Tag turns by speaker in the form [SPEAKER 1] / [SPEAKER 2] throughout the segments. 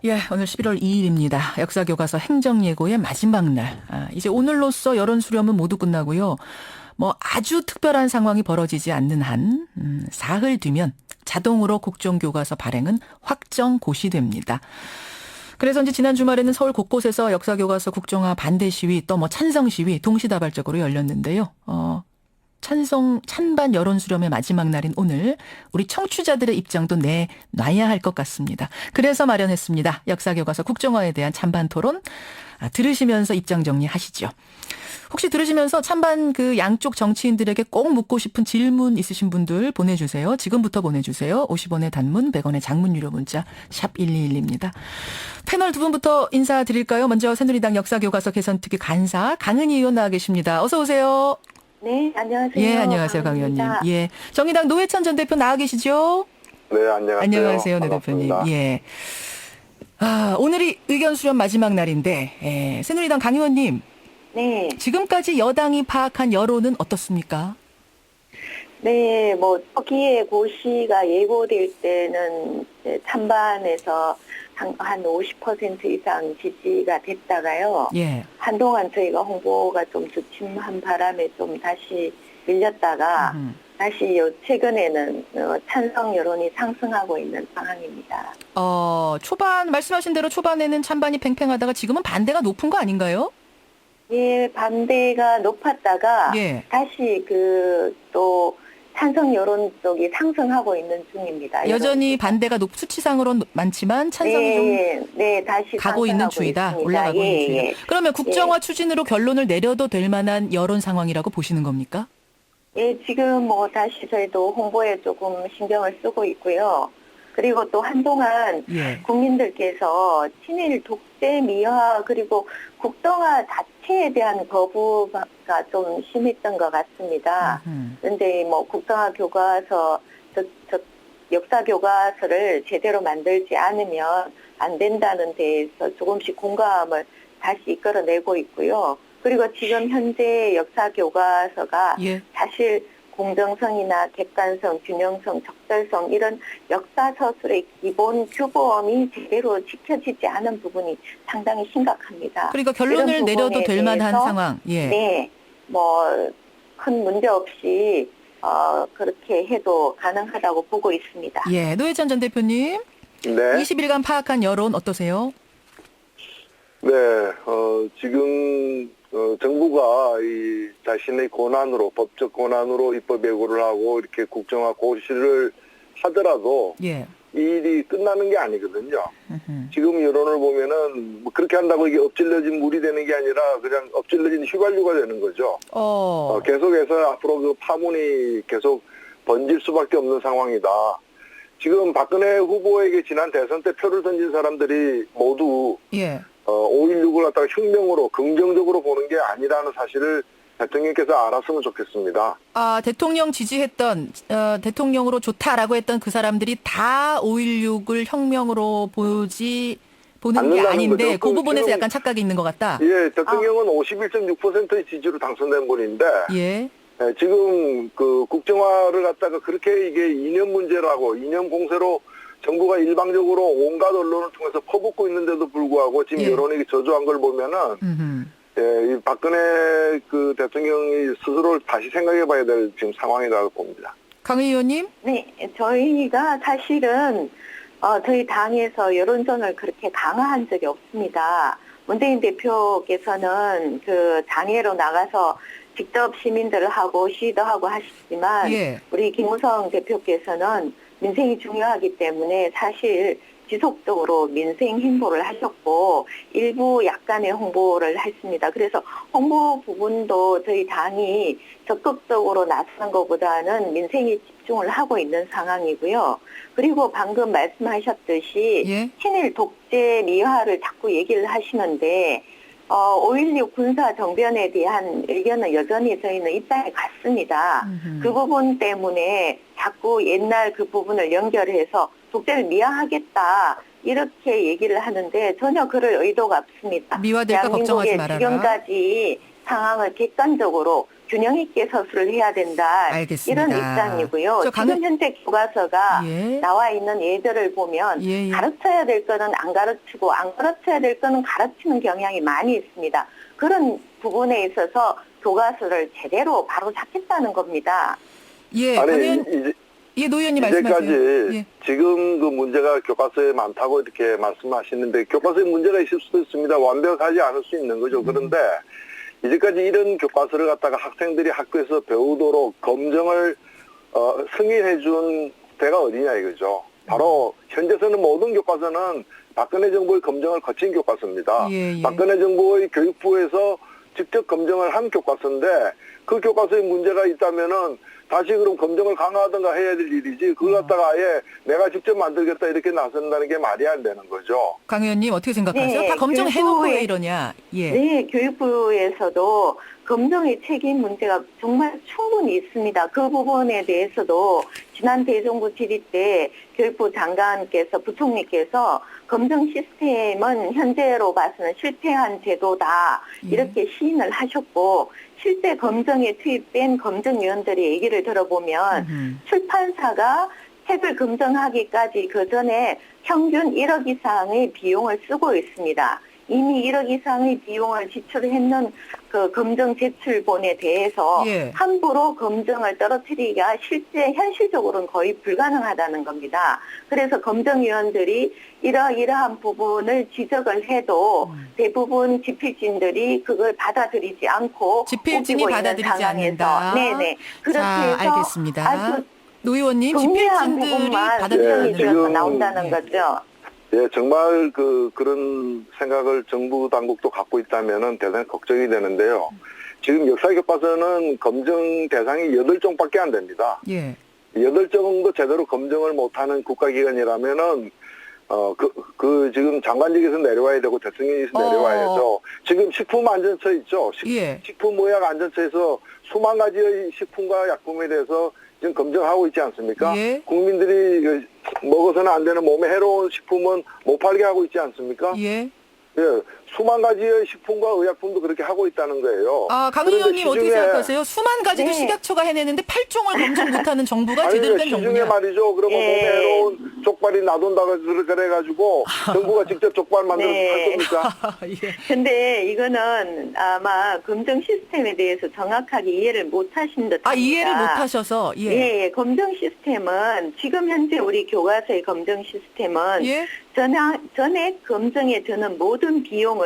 [SPEAKER 1] 예, 오늘 11월 2일입니다. 역사교과서 행정예고의 마지막 날. 이제 오늘로써 여론 수렴은 모두 끝나고요. 뭐 아주 특별한 상황이 벌어지지 않는 한 사흘 뒤면 자동으로 국정교과서 발행은 확정 고시됩니다. 그래서 이제 지난 주말에는 서울 곳곳에서 역사교과서 국정화 반대 시위 또 뭐 찬성 시위 동시다발적으로 열렸는데요. 찬반 여론 수렴의 마지막 날인 오늘 우리 청취자들의 입장도 내놔야 할 것 같습니다. 그래서 마련했습니다. 역사교과서 국정화에 대한 찬반 토론. 들으시면서 입장 정리하시죠. 혹시 들으시면서 찬반 그 양쪽 정치인들에게 꼭 묻고 싶은 질문 있으신 분들 보내주세요. 지금부터 보내주세요. 50원의 단문, 100원의 장문 유료 문자 샵 1212입니다. 패널 두 분부터 인사드릴까요? 먼저 새누리당 역사교과서 개선특위 간사 강은희 의원 나와 계십니다. 어서 오세요.
[SPEAKER 2] 네, 안녕하세요.
[SPEAKER 1] 예, 안녕하세요, 강 의원님. 예, 정의당 노회찬 전 대표 나와 계시죠?
[SPEAKER 3] 네, 안녕하세요.
[SPEAKER 1] 안녕하세요, 네 대표님.
[SPEAKER 3] 반갑습니다.
[SPEAKER 1] 예. 오늘이 의견 수렴 마지막 날인데, 새누리당 강 의원님.
[SPEAKER 2] 네.
[SPEAKER 1] 지금까지 여당이 파악한 여론은 어떻습니까?
[SPEAKER 2] 네, 뭐, 초기에 고시가 예고될 때는 찬반에서 한 50% 이상 지지가 됐다가요.
[SPEAKER 1] 예.
[SPEAKER 2] 한동안 저희가 홍보가 좀 주춤한 바람에 좀 다시 밀렸다가 다시 최근에는 찬성 여론이 상승하고 있는 상황입니다.
[SPEAKER 1] 말씀하신 대로 초반에는 찬반이 팽팽하다가 지금은 반대가 높은 거 아닌가요?
[SPEAKER 2] 예, 반대가 높았다가
[SPEAKER 1] 예.
[SPEAKER 2] 다시 또 찬성 여론 쪽이 상승하고 있는 중입니다.
[SPEAKER 1] 여전히 반대가 수치상으로 많지만 찬성이 좀
[SPEAKER 2] 다시
[SPEAKER 1] 가고 있는 추이다.
[SPEAKER 2] 있습니다.
[SPEAKER 1] 올라가고 있는 추이다.
[SPEAKER 2] 예.
[SPEAKER 1] 그러면 국정화 추진으로 결론을 내려도 될 만한 여론 상황이라고 보시는 겁니까?
[SPEAKER 2] 예, 지금 뭐 다시 저희도 홍보에 조금 신경을 쓰고 있고요. 그리고 또 한동안
[SPEAKER 1] 예.
[SPEAKER 2] 국민들께서 친일 독재 미화 그리고 국정화 자체에 대한 거부가 좀 심했던 것 같습니다. 그런데 뭐 국정화 교과서, 역사 교과서를 제대로 만들지 않으면 안 된다는 데에서 조금씩 공감을 다시 이끌어내고 있고요. 그리고 지금 현재 역사 교과서가
[SPEAKER 1] 예.
[SPEAKER 2] 사실 공정성이나 객관성, 균형성, 적절성 이런 역사 서술의 기본 규범이 제대로 지켜지지 않은 부분이 상당히 심각합니다.
[SPEAKER 1] 그러니까 결론을 내려도 될 만한 상황. 예.
[SPEAKER 2] 네, 뭐 큰 문제 없이 그렇게 해도 가능하다고 보고 있습니다.
[SPEAKER 1] 예, 노회찬 전 대표님.
[SPEAKER 3] 네.
[SPEAKER 1] 20일간 파악한 여론 어떠세요?
[SPEAKER 3] 네, 지금, 정부가 자신의 권한으로, 법적 권한으로 입법 예고를 하고 이렇게 국정화 고시를 하더라도
[SPEAKER 1] 예.
[SPEAKER 3] 이 일이 끝나는 게 아니거든요. 지금 여론을 보면은 뭐 그렇게 한다고 이게 엎질러진 물이 되는 게 아니라 그냥 엎질러진 휘발유가 되는 거죠. 계속해서 앞으로 그 파문이 계속 번질 수밖에 없는 상황이다. 지금 박근혜 후보에게 지난 대선 때 표를 던진 사람들이 모두
[SPEAKER 1] 예.
[SPEAKER 3] 5.16을 갖다가 혁명으로 긍정적으로 보는 게 아니라는 사실을 대통령께서 알았으면 좋겠습니다.
[SPEAKER 1] 대통령 지지했던 대통령으로 좋다라고 했던 그 사람들이 다 5.16을 혁명으로 보는 게 아닌데
[SPEAKER 3] 거죠.
[SPEAKER 1] 그 부분에서
[SPEAKER 3] 지금,
[SPEAKER 1] 약간 착각이 있는 것 같다.
[SPEAKER 3] 예, 대통령은 51.6%의 지지로 당선된 분인데
[SPEAKER 1] 예.
[SPEAKER 3] 지금 그 국정화를 갖다가 그렇게 이게 이념 문제라고 이념 공세로 정부가 일방적으로 온갖 언론을 통해서 퍼붓고 있는데도 불구하고 지금
[SPEAKER 1] 예.
[SPEAKER 3] 여론이 저조한 걸 보면은 이 박근혜 그 대통령이 스스로를 다시 생각해 봐야 될 지금 상황이라고 봅니다.
[SPEAKER 1] 강 의원님?
[SPEAKER 2] 네, 저희가 사실은 저희 당에서 여론전을 그렇게 강화한 적이 없습니다. 문재인 대표께서는 그 장애로 나가서 직접 시민들을 하고 시위도 하고 하시지만
[SPEAKER 1] 예.
[SPEAKER 2] 우리 김무성 대표께서는 민생이 중요하기 때문에 사실 지속적으로 민생 행보를 하셨고 일부 약간의 홍보를 했습니다. 그래서 홍보 부분도 저희 당이 적극적으로 나서는 것보다는 민생에 집중을 하고 있는 상황이고요. 그리고 방금 말씀하셨듯이
[SPEAKER 1] 예.
[SPEAKER 2] 친일 독재 미화를 자꾸 얘기를 하시는데 5.16 군사 정변에 대한 의견은 여전히 저희는 입장이 같습니다. 그 부분 때문에 자꾸 옛날 그 부분을 연결해서 독재를 미화하겠다 이렇게 얘기를 하는데 전혀 그럴 의도가 없습니다.
[SPEAKER 1] 미화될까 걱정하지
[SPEAKER 2] 대한민국의
[SPEAKER 1] 말아라.
[SPEAKER 2] 지금까지 상황을 객관적으로 균형 있게 서술을 해야 된다.
[SPEAKER 1] 알겠습니다.
[SPEAKER 2] 이런 입장이고요. 지금 현재 교과서가 나와 있는 예들을 보면 가르쳐야 될 거는 안 가르치고 안 가르쳐야 될 거는 가르치는 경향이 많이 있습니다. 그런 부분에 있어서 교과서를 제대로 바로 잡겠다는 겁니다.
[SPEAKER 1] 예, 노 의원님
[SPEAKER 3] 이제까지
[SPEAKER 1] 말씀하세요.
[SPEAKER 3] 지금 그 문제가 교과서에 많다고 이렇게 말씀하시는데 교과서에 문제가 있을 수도 있습니다. 완벽하지 않을 수 있는 거죠. 그런데 이제까지 이런 교과서를 갖다가 학생들이 학교에서 배우도록 검증을 승인해 준 데가 어디냐 이거죠. 바로 현재서는 모든 교과서는 박근혜 정부의 검증을 거친 교과서입니다. 박근혜 정부의 교육부에서 직접 검증을 한 교과서인데 그 교과서에 문제가 있다면은 다시 그럼 검증을 강화하든가 해야 될 일이지 그걸 갖다가 아예 내가 직접 만들겠다 이렇게 나선다는 게 말이 안 되는 거죠.
[SPEAKER 1] 강 의원님 어떻게 생각하세요? 다 검증해놓고 왜 이러냐?
[SPEAKER 2] 네, 교육부에서도 검증의 책임 문제가 정말 충분히 있습니다. 그 부분에 대해서도 지난 대정부 질의 때 교육부 장관께서 부총리께서 검증 시스템은 현재로 봐서는 실패한 제도다 이렇게 시인을 하셨고 실제 검증에 투입된 검증위원들의 얘기를 들어보면 출판사가 책을 검증하기까지 그 전에 평균 1억 이상의 비용을 쓰고 있습니다. 이미 1억 이상의 비용을 지출했는 그 검증 제출본에 대해서 함부로 검증을 떨어뜨리기가 실제 현실적으로는 거의 불가능하다는 겁니다. 그래서 검증위원들이 이러한 부분을 지적을 해도 대부분 집필진들이 그걸 받아들이지 않고
[SPEAKER 1] 집필진이 받아들이지 않는다.
[SPEAKER 2] 네네. 그렇게 해서
[SPEAKER 1] 알겠습니다.
[SPEAKER 2] 아주
[SPEAKER 1] 노 의원님
[SPEAKER 2] 중요한
[SPEAKER 1] 집필진들이
[SPEAKER 2] 부분만
[SPEAKER 1] 받아들이지
[SPEAKER 2] 되어서 나온다는 거죠.
[SPEAKER 3] 예, 정말 그런 생각을 정부 당국도 갖고 있다면은 대단히 걱정이 되는데요. 지금 역사교과서는 검증 대상이 8종밖에 안 됩니다. 8종도 제대로 검증을 못하는 국가기관이라면은 지금 장관직에서 내려와야 되고 대통령에서 내려와야죠. 지금 식품안전처 있죠. 식품의약안전처에서 수만 가지의 식품과 약품에 대해서 지금 검증하고 있지 않습니까? 국민들이 먹어서는 안 되는 몸에 해로운 식품은 못 팔게 하고 있지 않습니까? 수만 가지의 식품과 의약품도 그렇게 하고 있다는 거예요.
[SPEAKER 1] 강 의원님 어떻게 생각하세요? 수만 가지도 식약처가 해내는데 8종을 검증 못하는 정부가 제대로 된 정부냐?
[SPEAKER 3] 시중에 말이죠. 그러면 몸에 해로운 족발이 나돈다고 그래가지고 정부가 직접 족발 만들어서 팔 겁니까?
[SPEAKER 2] 근데 이거는 아마 검증 시스템에 대해서 정확하게 이해를 못하신 듯합니다.
[SPEAKER 1] 이해를 못하셔서
[SPEAKER 2] 검증 시스템은 지금 현재 우리 교과서의 검증 시스템은 전액 검증에 드는 모든 비용을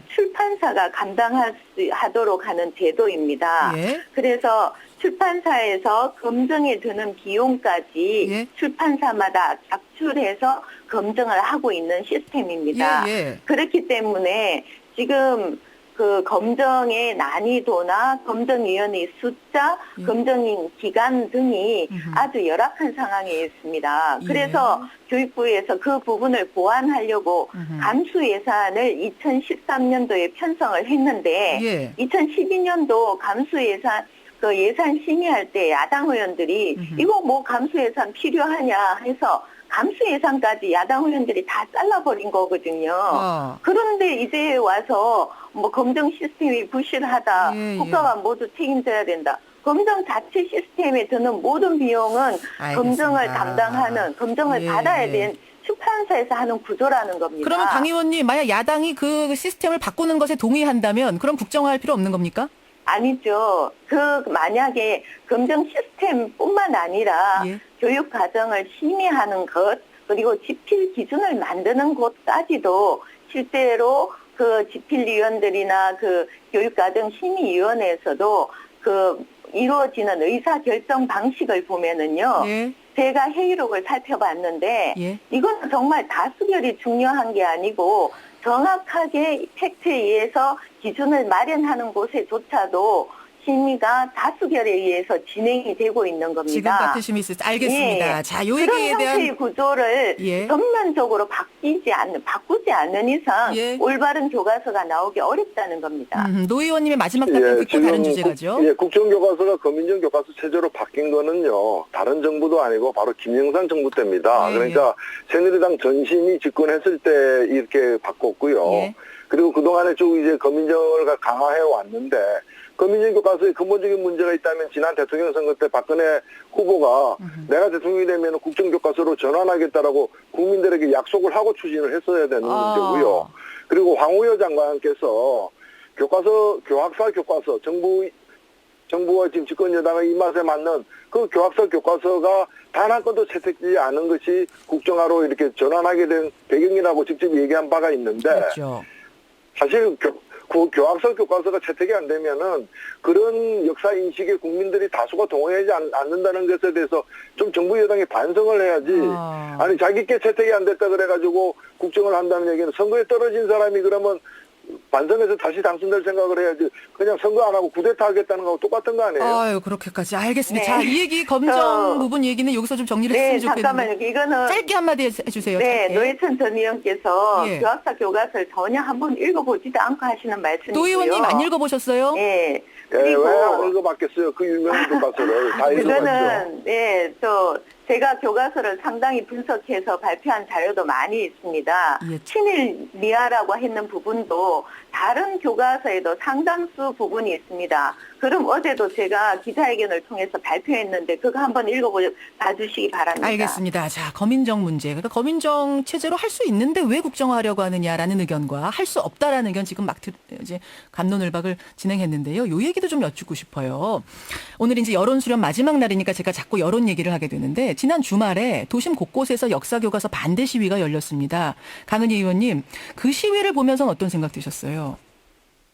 [SPEAKER 2] 출판사가 감당하도록 하는 제도입니다. 그래서 출판사에서 검증에 드는 비용까지 출판사마다 작출해서 검증을 하고 있는 시스템입니다. 그렇기 때문에 지금 그 검증의 난이도나 검증위원회 숫자, 검증 기간 등이 아주 열악한 상황에 있습니다. 그래서 교육부에서 그 부분을 보완하려고 감수 예산을 2013년도에 편성을 했는데 2012년도 감수 예산 그 예산 심의할 때 야당 의원들이 이거 뭐 감수 예산 필요하냐 해서 감수 예산까지 야당 의원들이 다 잘라버린 거거든요. 그런데 이제 와서 뭐 검증 시스템이 부실하다. 국가가 모두 책임져야 된다. 검증 자체 시스템에 드는 모든 비용은 검증을 담당하는, 검증을 받아야 되는 출판사에서 하는 구조라는 겁니다.
[SPEAKER 1] 그러면 강 의원님, 만약 야당이 그 시스템을 바꾸는 것에 동의한다면 그럼 국정화할 필요 없는 겁니까?
[SPEAKER 2] 아니죠. 만약에 검증 시스템뿐만 아니라 교육 과정을 심의하는 것, 그리고 집필 기준을 만드는 것까지도 실제로 그 집필위원들이나 그 교육과정 심의위원회에서도 그 이루어지는 의사결정 방식을 보면은요. 제가 회의록을 살펴봤는데 이건 정말 다수결이 중요한 게 아니고 정확하게 팩트에 의해서 기준을 마련하는 곳에조차도 심의가 다수결에 의해서 진행이 되고 있는 겁니다.
[SPEAKER 1] 지금 같으심이 있어요. 알겠습니다. 자, 요 얘기에
[SPEAKER 2] 그런 형태의 구조를 전면적으로 바꾸지 않는 이상 올바른 교과서가 나오기 어렵다는 겁니다.
[SPEAKER 1] 노 의원님의 마지막 답변 듣고 다른 주제가죠.
[SPEAKER 3] 국정교과서가 검인정 교과서 체제로 바뀐 거는요. 다른 정부도 아니고 바로 김영삼 정부 때입니다. 그러니까 새누리당 전신이 집권했을 때 이렇게 바꿨고요. 그리고 그동안에 쭉 이제 검인정을 강화해 왔는데 거민정 교과서에 근본적인 문제가 있다면 지난 대통령 선거 때 박근혜 후보가 내가 대통령이 되면 국정교과서로 전환하겠다라고 국민들에게 약속을 하고 추진을 했어야 되는 문제고요. 그리고 황우여 장관께서 교학사 교과서, 정부와 지금 집권 여당의 입맛에 맞는 그 교학사 교과서가 단 한 건도 채택되지 않은 것이 국정화로 이렇게 전환하게 된 배경이라고 직접 얘기한 바가 있는데,
[SPEAKER 1] 그렇죠.
[SPEAKER 3] 사실 그 교학서 교과서가 채택이 안 되면은 그런 역사 인식에 국민들이 다수가 동의하지 않는다는 것에 대해서 좀 정부 여당이 반성을 해야지. 아니 자기께 채택이 안 됐다 그래가지고 국정을 한다는 얘기는 선거에 떨어진 사람이 그러면 반성해서 다시 당선될 생각을 해야지. 그냥 선거 안 하고 쿠데타 하겠다는 거하고 똑같은 거 아니에요?
[SPEAKER 1] 아유, 그렇게까지. 알겠습니다.
[SPEAKER 2] 네.
[SPEAKER 1] 자, 이 얘기 검정 부분 얘기는 여기서 좀 정리를 했으면 좋겠는데.
[SPEAKER 2] 잠깐만요. 이거는
[SPEAKER 1] 짧게 한마디 해주세요.
[SPEAKER 2] 네,
[SPEAKER 1] 짧게.
[SPEAKER 2] 노회찬 전 의원께서
[SPEAKER 1] 예.
[SPEAKER 2] 교학사 교과서를 전혀 한번 읽어보지도 않고 하시는 말씀이고요.
[SPEAKER 1] 노 의원님 안 읽어보셨어요?
[SPEAKER 2] 네.
[SPEAKER 3] 예,
[SPEAKER 2] 그리고
[SPEAKER 3] 왜 안 읽어봤겠어요? 그 유명한 교과서를 다 읽어봤죠.
[SPEAKER 2] 그거는 제가 교과서를 상당히 분석해서 발표한 자료도 많이 있습니다.
[SPEAKER 1] 예.
[SPEAKER 2] 친일 미화라고 했는 부분도 다른 교과서에도 상당수 부분이 있습니다. 그럼 어제도 제가 기자회견을 통해서 발표했는데 그거 한번 봐주시기 바랍니다.
[SPEAKER 1] 알겠습니다. 자, 거민정 문제. 그러니까 거민정 체제로 할 수 있는데 왜 국정화하려고 하느냐라는 의견과 할 수 없다라는 의견 지금 막 이제 갑론을박을 진행했는데요. 요 얘기도 좀 여쭙고 싶어요. 오늘 이제 여론 수렴 마지막 날이니까 제가 자꾸 여론 얘기를 하게 되는데 지난 주말에 도심 곳곳에서 역사교과서 반대 시위가 열렸습니다. 강은희 의원님, 그 시위를 보면서는 어떤 생각 드셨어요?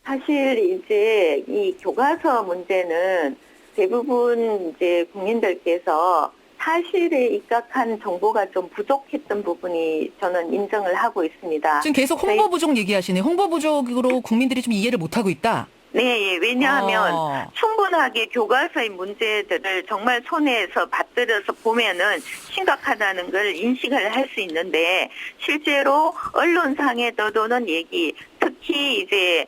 [SPEAKER 2] 사실 이제 이 교과서 문제는 대부분 이제 국민들께서 사실에 입각한 정보가 좀 부족했던 부분이 저는 인정을 하고 있습니다.
[SPEAKER 1] 지금 계속 홍보 부족 얘기하시네요. 홍보 부족으로 국민들이 좀 이해를 못하고 있다.
[SPEAKER 2] 네, 예. 왜냐하면 충분하게 교과서의 문제들을 정말 손에서 받들어서 보면은 심각하다는 걸 인식을 할 수 있는데 실제로 언론상에 떠도는 얘기, 특히 이제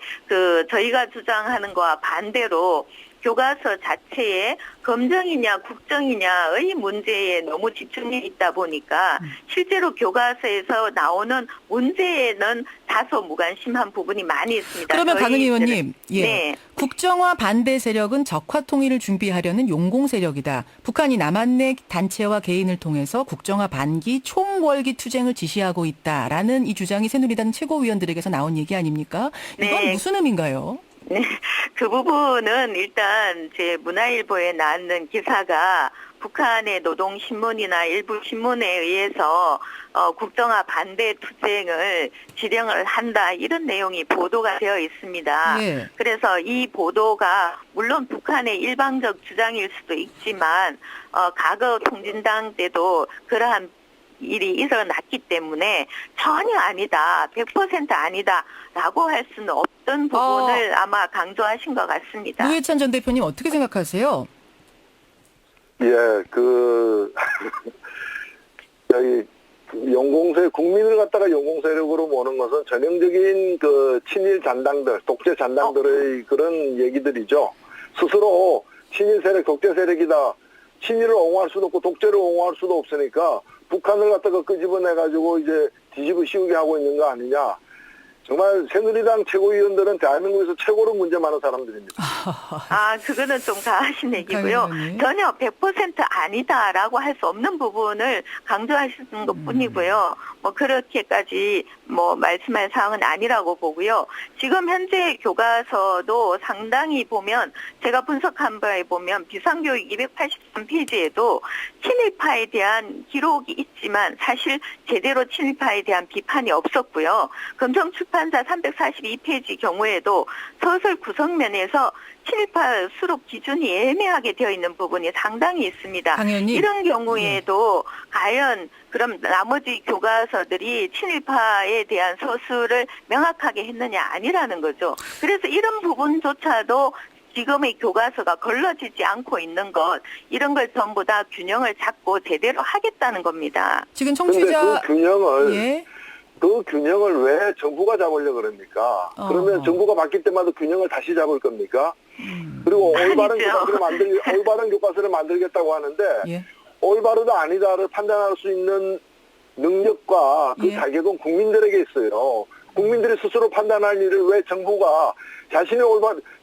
[SPEAKER 2] 저희가 주장하는 거와 반대로 교과서 자체에 검정이냐 국정이냐의 문제에 너무 집중해 있다 보니까 실제로 교과서에서 나오는 문제에는 다소 무관심한 부분이 많이 있습니다.
[SPEAKER 1] 그러면 강은희 의원님, 예.
[SPEAKER 2] 네.
[SPEAKER 1] 국정화 반대 세력은 적화 통일을 준비하려는 용공 세력이다. 북한이 남한 내 단체와 개인을 통해서 국정화 반기 총궐기 투쟁을 지시하고 있다라는 이 주장이 새누리당 최고위원들에게서 나온 얘기 아닙니까? 이건
[SPEAKER 2] 네.
[SPEAKER 1] 무슨 의미인가요?
[SPEAKER 2] 네, 그 부분은 일단 제 문화일보에 나왔는 기사가 북한의 노동신문이나 일부 신문에 의해서 국정화 반대 투쟁을 지령을 한다 이런 내용이 보도가 되어 있습니다.
[SPEAKER 1] 예.
[SPEAKER 2] 그래서 이 보도가 물론 북한의 일방적 주장일 수도 있지만 과거 통진당 때도 그러한 일이 일어났기 때문에 전혀 아니다, 100% 아니다라고 할 수는 없던 부분을 아마 강조하신 것 같습니다.
[SPEAKER 1] 노회찬 전 대표님 어떻게 생각하세요?
[SPEAKER 3] 예, 저희 용공세 국민을 갖다가 용공세력으로 모는 것은 전형적인 친일 잔당들, 독재 잔당들의 그런 얘기들이죠. 스스로 친일 세력, 독재 세력이다. 친일을 옹호할 수도 없고 독재를 옹호할 수도 없으니까 북한을 갖다가 끄집어내가지고 이제 뒤집어 씌우게 하고 있는 거 아니냐. 정말 새누리당 최고위원들은 대한민국에서 최고로 문제 많은 사람들입니다.
[SPEAKER 2] 그거는 좀 가하신 얘기고요. 전혀 100% 아니다라고 할 수 없는 부분을 강조하시는 것 뿐이고요. 그렇게까지 말씀할 사항은 아니라고 보고요. 지금 현재 교과서도 상당히 보면 제가 분석한 바에 보면 비상교육 283페이지에도 친일파에 대한 기록이 있지만 사실 제대로 친일파에 대한 비판이 없었고요. 금성출판사 342페이지 경우에도 서술 구성면에서 친일파 수록 기준이 애매하게 되어 있는 부분이 상당히 있습니다.
[SPEAKER 1] 당연히.
[SPEAKER 2] 이런 경우에도 과연 그럼 나머지 교과서들이 친일파에 대한 서술을 명확하게 했느냐 아니라는 거죠. 그래서 이런 부분조차도 지금의 교과서가 걸러지지 않고 있는 것 이런 걸 전부 다 균형을 잡고 제대로 하겠다는 겁니다.
[SPEAKER 1] 지금 청취자
[SPEAKER 3] 그 균형을 왜 정부가 잡으려고 그럽니까? 그러면 정부가 바뀔 때마다 균형을 다시 잡을 겁니까? 그리고 올바른 교과서를 만들겠다고 하는데 올바르다 아니다를 판단할 수 있는 능력과 그 자격은 국민들에게 있어요. 국민들이 스스로 판단할 일을 왜 정부가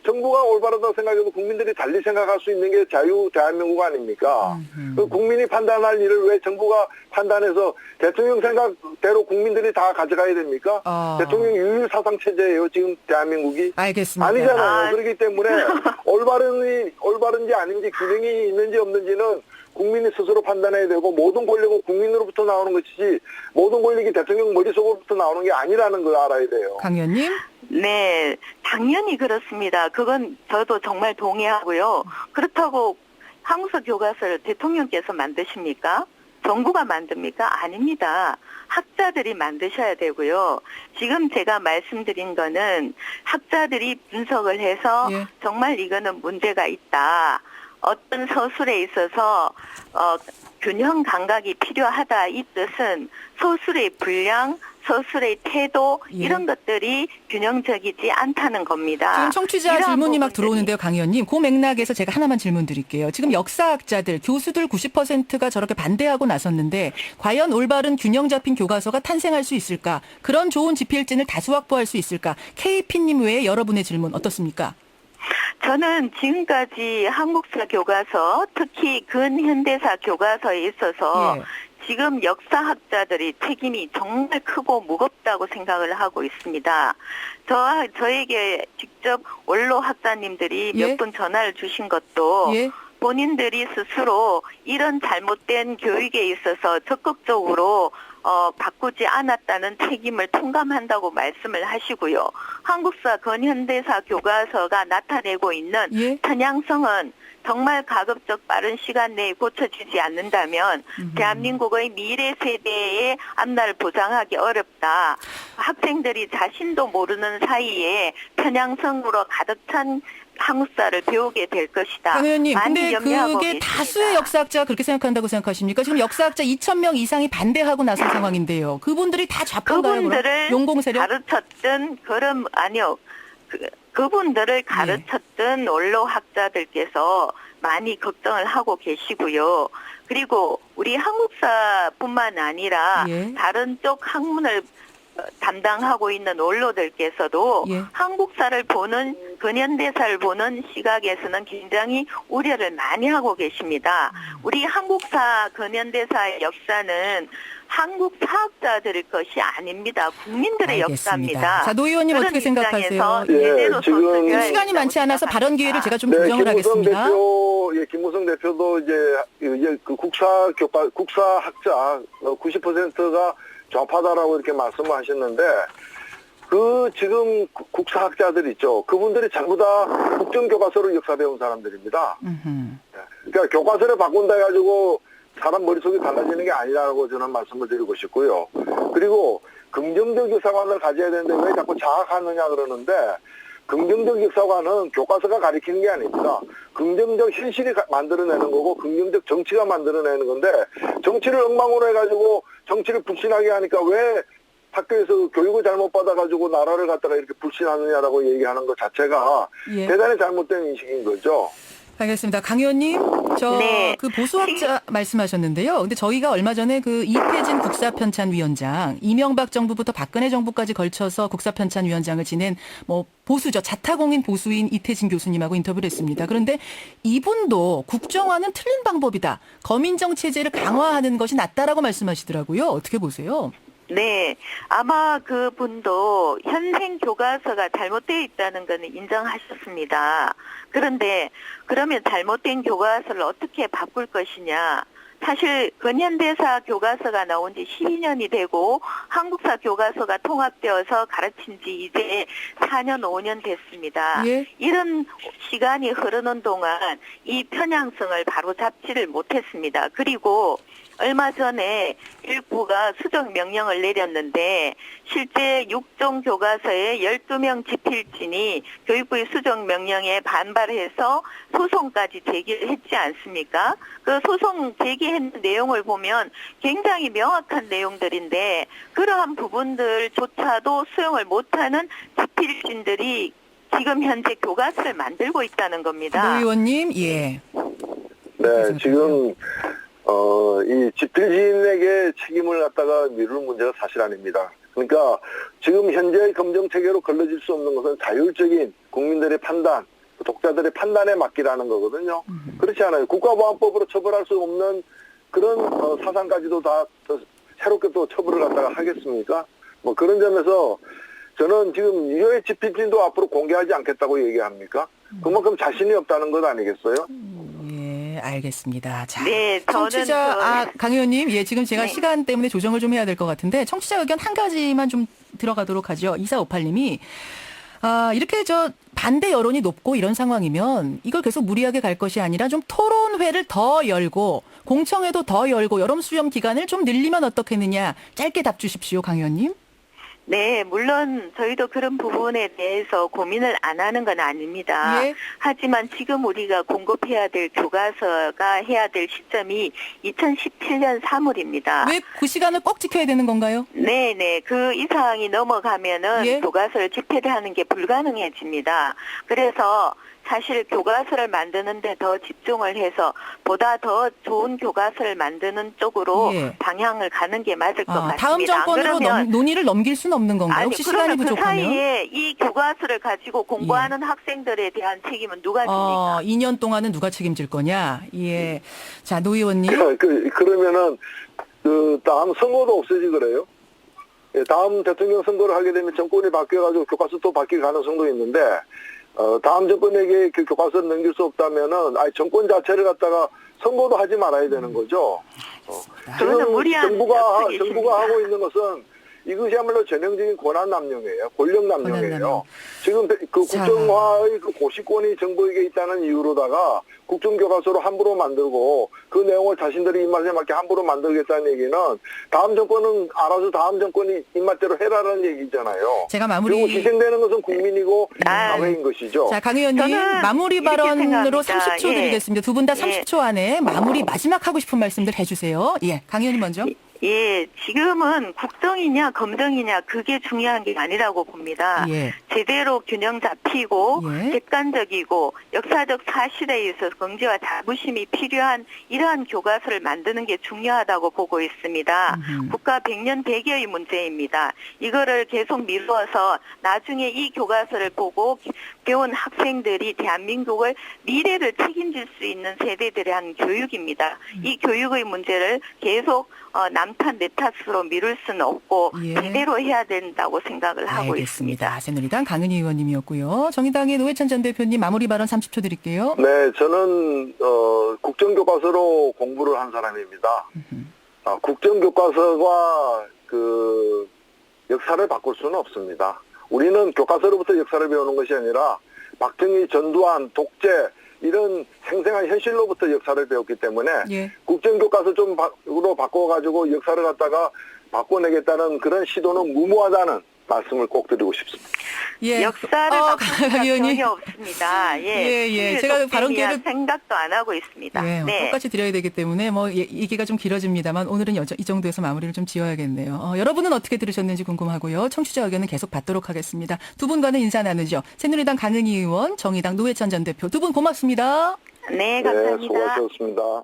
[SPEAKER 3] 정부가 올바르다고 생각해도 국민들이 달리 생각할 수 있는 게 자유 대한민국 아닙니까? 그 국민이 판단할 일을 왜 정부가 판단해서 대통령 생각대로 국민들이 다 가져가야 됩니까? 대통령 유일 사상 체제예요, 지금 대한민국이.
[SPEAKER 1] 알겠습니다.
[SPEAKER 3] 아니잖아요. 그렇기 때문에 올바른지 아닌지 균형이 있는지 없는지는 국민이 스스로 판단해야 되고 모든 권력은 국민으로부터 나오는 것이지 모든 권력이 대통령 머릿속으로부터 나오는 게 아니라는 걸 알아야 돼요.
[SPEAKER 1] 강 의원님.
[SPEAKER 2] 네, 당연히 그렇습니다. 그건 저도 정말 동의하고요. 그렇다고 한국사 교과서를 대통령께서 만드십니까? 정부가 만듭니까? 아닙니다. 학자들이 만드셔야 되고요. 지금 제가 말씀드린 거는 학자들이 분석을 해서
[SPEAKER 1] 예.
[SPEAKER 2] 정말 이거는 문제가 있다. 어떤 서술에 있어서 균형 감각이 필요하다 이 뜻은 서술의 분량, 서술의 태도 이런 것들이 균형적이지 않다는 겁니다.
[SPEAKER 1] 지금 청취자 질문이 막 들어오는데요, 강 의원님. 그 맥락에서 제가 하나만 질문 드릴게요. 지금 역사학자들, 교수들 90%가 저렇게 반대하고 나섰는데 과연 올바른 균형 잡힌 교과서가 탄생할 수 있을까? 그런 좋은 지필진을 다수 확보할 수 있을까? KP님 외에 여러분의 질문 어떻습니까?
[SPEAKER 2] 저는 지금까지 한국사 교과서, 특히 근현대사 교과서에 있어서 지금 역사학자들이 책임이 정말 크고 무겁다고 생각을 하고 있습니다. 저에게 직접 원로 학자님들이 몇 분 전화를 주신 것도 본인들이 스스로 이런 잘못된 교육에 있어서 적극적으로 바꾸지 않았다는 책임을 통감한다고 말씀을 하시고요. 한국사 근현대사 교과서가 나타내고 있는 편향성은 정말 가급적 빠른 시간 내에 고쳐지지 않는다면 대한민국의 미래 세대의 앞날을 보장하기 어렵다. 학생들이 자신도 모르는 사이에 편향성으로 가득 찬 한국사를 배우게 될 것이다.
[SPEAKER 1] 강 의원님, 근데
[SPEAKER 2] 염려하고
[SPEAKER 1] 그게
[SPEAKER 2] 계십니다.
[SPEAKER 1] 다수의 역사학자가 그렇게 생각한다고 생각하십니까? 지금 역사학자 2,000명 이상이 반대하고 나선 상황인데요. 그분들이 다 좌파인가요?
[SPEAKER 2] 그분들을
[SPEAKER 1] 용공세력?
[SPEAKER 2] 가르쳤던 그분들을 가르쳤던 원로 학자들께서 많이 걱정을 하고 계시고요. 그리고 우리 한국사뿐만 아니라 다른 쪽 학문을 담당하고 있는 원로들께서도 한국사를 보는 근현대사를 보는 시각에서는 굉장히 우려를 많이 하고 계십니다. 우리 한국사 근현대사의 역사는 한국 사학자들의 것이 아닙니다. 국민들의 역사입니다.
[SPEAKER 1] 자, 노 의원님 어떻게 생각하세요?
[SPEAKER 3] 지금
[SPEAKER 1] 시간이 많지 않아서 발언 기회를 제가 좀 조정을 하겠습니다.
[SPEAKER 3] 김무성 대표도 이제 그 국사학자 90%가 좌파다라고 이렇게 말씀을 하셨는데 지금 국사학자들 있죠. 그분들이 전부 다 국정교과서를 역사 배운 사람들입니다. 그러니까 교과서를 바꾼다 해가지고 사람 머릿속이 달라지는 게 아니라고 저는 말씀을 드리고 싶고요. 그리고 긍정적 역사관을 가져야 되는데 왜 자꾸 자학하느냐 그러는데 긍정적 역사관은 교과서가 가리키는 게 아닙니다. 긍정적 현실이 만들어내는 거고 긍정적 정치가 만들어내는 건데 정치를 엉망으로 해가지고 정치를 불신하게 하니까 왜 학교에서 교육을 잘못 받아가지고 나라를 갖다가 이렇게 불신하느냐라고 얘기하는 것 자체가 대단히 잘못된 인식인 거죠.
[SPEAKER 1] 알겠습니다. 강 의원님, 그 보수학자 말씀하셨는데요. 근데 저희가 얼마 전에 그 이태진 국사편찬위원장, 이명박 정부부터 박근혜 정부까지 걸쳐서 국사편찬위원장을 지낸 보수죠. 자타공인 보수인 이태진 교수님하고 인터뷰를 했습니다. 그런데 이분도 국정화는 틀린 방법이다. 검인정 체제를 강화하는 것이 낫다라고 말씀하시더라고요. 어떻게 보세요?
[SPEAKER 2] 네, 아마 그분도 현행 교과서가 잘못되어 있다는 것은 인정하셨습니다. 그런데 그러면 잘못된 교과서를 어떻게 바꿀 것이냐. 사실 근현대사 교과서가 나온 지 12년이 되고 한국사 교과서가 통합되어서 가르친 지 이제 4년, 5년 됐습니다. 이런 시간이 흐르는 동안 이 편향성을 바로잡지를 못했습니다. 그리고 얼마 전에 일부가 수정 명령을 내렸는데 실제 6종 교과서의 12명 지필진이 교육부의 수정 명령에 반발해서 소송까지 제기를 했지 않습니까? 그 소송 제기한 내용을 보면 굉장히 명확한 내용들인데 그러한 부분들조차도 수용을 못하는 지필진들이 지금 현재 교과서를 만들고 있다는 겁니다.
[SPEAKER 1] 노 의원님,
[SPEAKER 3] 네, 지금 이 지필진에게 책임을 갖다가 미룰 문제가 사실 아닙니다. 그러니까 지금 현재의 검정 체계로 걸러질 수 없는 것은 자율적인 국민들의 판단, 독자들의 판단에 맡기라는 거거든요. 그렇지 않아요. 국가보안법으로 처벌할 수 없는 그런 사상까지도 다 새롭게 또 처벌을 갖다가 하겠습니까? 뭐 그런 점에서 저는 지금 유해 집필진도 앞으로 공개하지 않겠다고 얘기합니까? 그만큼 자신이 없다는 것 아니겠어요?
[SPEAKER 1] 예, 알겠습니다. 자,
[SPEAKER 2] 네,
[SPEAKER 1] 청취자, 강 의원님, 예, 지금 제가
[SPEAKER 2] 네.
[SPEAKER 1] 시간 때문에 조정을 좀 해야 될 것 같은데, 청취자 의견 한 가지만 좀 들어가도록 하죠. 2458님이, 이렇게 반대 여론이 높고 이런 상황이면 이걸 계속 무리하게 갈 것이 아니라 좀 토론회를 더 열고, 공청회도 더 열고, 여론 수렴 기간을 좀 늘리면 어떻겠느냐. 짧게 답 주십시오, 강 의원님.
[SPEAKER 2] 네, 물론 저희도 그런 부분에 대해서 고민을 안 하는 건 아닙니다.
[SPEAKER 1] 예.
[SPEAKER 2] 하지만 지금 우리가 공급해야 될 교과서가 해야 될 시점이 2017년 3월입니다.
[SPEAKER 1] 왜 그 시간을 꼭 지켜야 되는 건가요?
[SPEAKER 2] 네네. 그 이상이 넘어가면은
[SPEAKER 1] 예.
[SPEAKER 2] 교과서를 집필을 하는 게 불가능해집니다. 그래서 사실 교과서를 만드는데 더 집중을 해서 보다 더 좋은 교과서를 만드는 쪽으로
[SPEAKER 1] 예.
[SPEAKER 2] 방향을 가는 게 맞을 것 같습니다.
[SPEAKER 1] 다음 정권으로
[SPEAKER 2] 안 그러면
[SPEAKER 1] 논의를 넘길 수는 없는 건가요?
[SPEAKER 2] 아니,
[SPEAKER 1] 혹시 시간이
[SPEAKER 2] 그러면 그
[SPEAKER 1] 부족하면?
[SPEAKER 2] 사이에 이 교과서를 가지고 공부하는 학생들에 대한 책임은 누가 집니까?
[SPEAKER 1] 2년 동안은 누가 책임질 거냐? 예. 자, 노 의원님.
[SPEAKER 3] 그러면은 다음 선거도 없어지 그래요? 예, 다음 대통령 선거를 하게 되면 정권이 바뀌어가지고 교과서 또 바뀔 가능성도 있는데 다음 정권에게 그 교과서를 넘길 수 없다면은 정권 자체를 갖다가 선거도 하지 말아야 되는 거죠.
[SPEAKER 2] 그거는 무리한
[SPEAKER 3] 정부가
[SPEAKER 2] 약속이십니다.
[SPEAKER 3] 하고 있는 것은 이것이야말로 전형적인 권한 남용이에요. 권력 남용이에요. 지금 그 국정화의 그 고시권이 정부에게 있다는 이유로다가 국정교과서로 함부로 만들고 그 내용을 자신들의 입맛에 맞게 함부로 만들겠다는 얘기는 다음 정권은 알아서 다음 정권이 입맛대로 해라라는 얘기잖아요.
[SPEAKER 1] 제가
[SPEAKER 3] 그리고 희생되는 것은 국민이고 사회인 것이죠.
[SPEAKER 1] 자, 강 의원님 마무리
[SPEAKER 2] 이렇게
[SPEAKER 1] 발언으로
[SPEAKER 2] 생각합니다.
[SPEAKER 1] 30초
[SPEAKER 2] 예.
[SPEAKER 1] 드리겠습니다. 두 분 다
[SPEAKER 2] 예.
[SPEAKER 1] 30초 안에 마무리 마지막 하고 싶은 말씀들 해주세요. 예, 강 의원님 먼저.
[SPEAKER 2] 예, 지금은 국정이냐 검정이냐 그게 중요한 게 아니라고 봅니다.
[SPEAKER 1] 예.
[SPEAKER 2] 제대로 균형 잡히고
[SPEAKER 1] 예.
[SPEAKER 2] 객관적이고 역사적 사실에 있어서 긍지와 자부심이 필요한 이러한 교과서를 만드는 게 중요하다고 보고 있습니다. 국가 100년 100여의 문제입니다. 이거를 계속 미루어서 나중에 이 교과서를 보고 배운 학생들이 대한민국을 미래를 책임질 수 있는 세대들에 한 교육입니다. 이 교육의 문제를 계속 남탓 내 탓으로 미룰 수는 없고
[SPEAKER 1] 예.
[SPEAKER 2] 제대로 해야 된다고 생각을 하고 있습니다.
[SPEAKER 1] 알겠습니다. 새누리당 강은희 의원님이었고요. 정의당의 노회찬 전 대표님 마무리 발언 30초 드릴게요.
[SPEAKER 3] 네, 저는 국정교과서로 공부를 한 사람입니다. 국정교과서가 그 역사를 바꿀 수는 없습니다. 우리는 교과서로부터 역사를 배우는 것이 아니라 박정희, 전두환, 독재 이런 생생한 현실로부터 역사를 배웠기 때문에
[SPEAKER 1] 예.
[SPEAKER 3] 국정교과서 좀으로 바꿔가지고 역사를 갖다가 바꿔내겠다는 그런 시도는 무모하다는 말씀을 꼭 드리고 싶습니다.
[SPEAKER 1] 예.
[SPEAKER 2] 역사를 바꾸는
[SPEAKER 1] 강 의원님.
[SPEAKER 2] 전혀 없습니다. 예,
[SPEAKER 1] 예. 제가 발언 기회를
[SPEAKER 2] 생각도 안 하고 있습니다.
[SPEAKER 1] 예,
[SPEAKER 2] 네.
[SPEAKER 1] 똑같이 드려야 되기 때문에 얘기가 좀 길어집니다만 오늘은 이 정도에서 마무리를 좀 지어야겠네요. 여러분은 어떻게 들으셨는지 궁금하고요. 청취자 의견은 계속 받도록 하겠습니다. 두 분과는 인사 나누죠. 새누리당 강은희 의원, 정의당 노회찬 전 대표 두 분 고맙습니다.
[SPEAKER 2] 네, 감사합니다.
[SPEAKER 3] 네, 수고하셨습니다.